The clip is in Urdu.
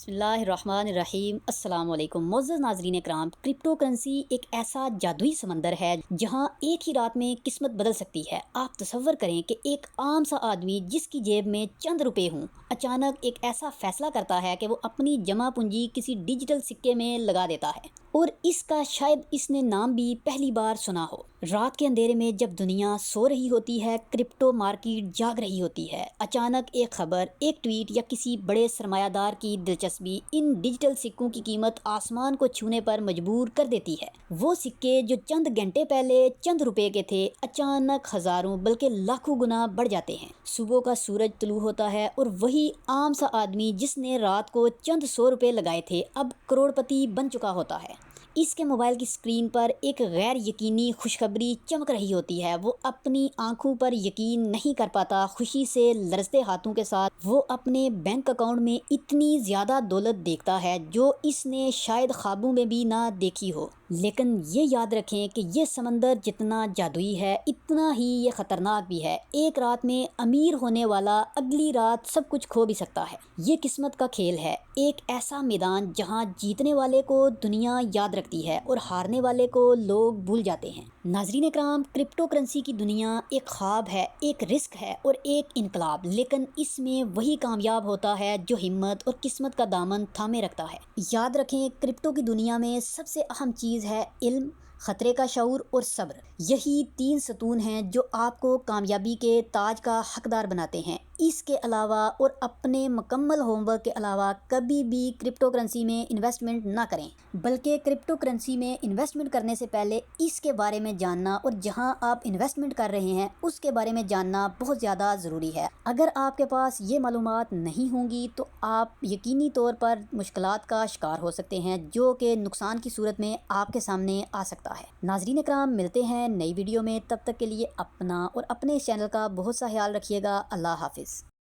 بسم اللہ الرحمن الرحیم۔ السلام علیکم معزز ناظرین کرام، کرپٹو کرنسی ایک ایسا جادوئی سمندر ہے جہاں ایک ہی رات میں قسمت بدل سکتی ہے۔ آپ تصور کریں کہ ایک عام سا آدمی جس کی جیب میں چند روپے ہوں اچانک ایک ایسا فیصلہ کرتا ہے کہ وہ اپنی جمع پونجی کسی ڈیجیٹل سکے میں لگا دیتا ہے، اور اس کا شاید اس نے نام بھی پہلی بار سنا ہو۔ رات کے اندھیرے میں جب دنیا سو رہی ہوتی ہے، کرپٹو مارکیٹ جاگ رہی ہوتی ہے، اچانک ایک خبر، ایک ٹویٹ یا کسی بڑے سرمایہ دار کی دلچسپی ان ڈیجیٹل سکوں کی قیمت آسمان کو چھونے پر مجبور کر دیتی ہے۔ وہ سکے جو چند گھنٹے پہلے چند روپے کے تھے، اچانک ہزاروں بلکہ لاکھوں گنا بڑھ جاتے ہیں۔ صبح کا سورج طلوع ہوتا ہے اور وہی عام سا آدمی جس نے رات کو چند سو روپے لگائے تھے اب کروڑ پتی بن چکا ہوتا ہے۔ اس کے موبائل کی اسکرین پر ایک غیر یقینی خوشخبری چمک رہی ہوتی ہے۔ وہ اپنی آنکھوں پر یقین نہیں کر پاتا۔ خوشی سے لرزتے ہاتھوں کے ساتھ وہ اپنے بینک اکاؤنٹ میں اتنی زیادہ دولت دیکھتا ہے جو اس نے شاید خوابوں میں بھی نہ دیکھی ہو۔ لیکن یہ یاد رکھیں کہ یہ سمندر جتنا جادوئی ہے اتنا ہی یہ خطرناک بھی ہے۔ ایک رات میں امیر ہونے والا اگلی رات سب کچھ کھو بھی سکتا ہے۔ یہ قسمت کا کھیل ہے، ایک ایسا میدان جہاں جیتنے والے کو دنیا یاد رکھتی ہے اور ہارنے والے کو لوگ بھول جاتے ہیں۔ ناظرین اکرام، کرپٹو کرنسی کی دنیا ایک خواب ہے، ایک رسک ہے اور ایک انقلاب، لیکن اس میں وہی کامیاب ہوتا ہے جو ہمت اور قسمت کا دامن تھامے رکھتا ہے۔ یاد رکھیں، کرپٹو کی دنیا میں سب سے اہم چیز ہے علم، خطرے کا شعور اور صبر۔ یہی تین ستون ہیں جو آپ کو کامیابی کے تاج کا حقدار بناتے ہیں۔ اس کے علاوہ اور اپنے مکمل ہوم ورک کے علاوہ کبھی بھی کرپٹو کرنسی میں انویسٹمنٹ نہ کریں، بلکہ کرپٹو کرنسی میں انویسٹمنٹ کرنے سے پہلے اس کے بارے میں جاننا اور جہاں آپ انویسٹمنٹ کر رہے ہیں اس کے بارے میں جاننا بہت زیادہ ضروری ہے۔ اگر آپ کے پاس یہ معلومات نہیں ہوں گی تو آپ یقینی طور پر مشکلات کا شکار ہو سکتے ہیں، جو کہ نقصان کی صورت میں آپ کے سامنے آ سکتا ہے۔ ناظرین اکرام، ملتے ہیں نئی ویڈیو میں، تب تک کے لیے اپنا اور اپنے چینل کا بہت سا خیال رکھیے گا۔ اللہ حافظ۔